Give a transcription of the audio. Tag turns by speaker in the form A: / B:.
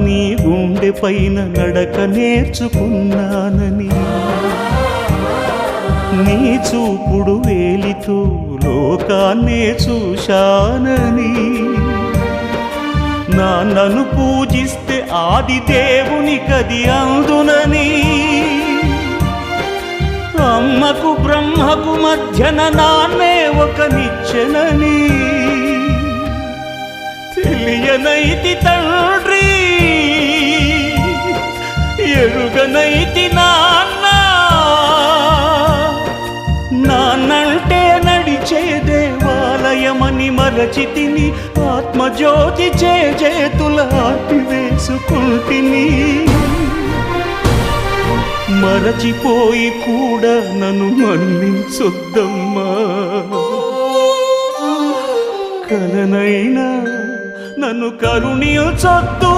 A: నీ గుండె పైన నడక నేర్చుకున్నానని, నీ చూపుడు వేలితో లోకాన్నే చూశానని, నాన్నను పూజిస్తే ఆది దేవునికది అందునని, అమ్మకు బ్రహ్మకు మధ్యన నాన్నే ఒక నిచ్చెనని తెలియనైతి తండ్రి, ఎరుగనైతి నాన్న. నాన్నంటే నడిచే దేవాలయమని మరచితిని, ఆత్మజ్యోతి చేతుల ఆపివేసుకుంటిని. మరచిపోయి కూడా నన్ను మన్నించొద్దమ్మా, కలనైనా నన్ను కరుణించొద్దు.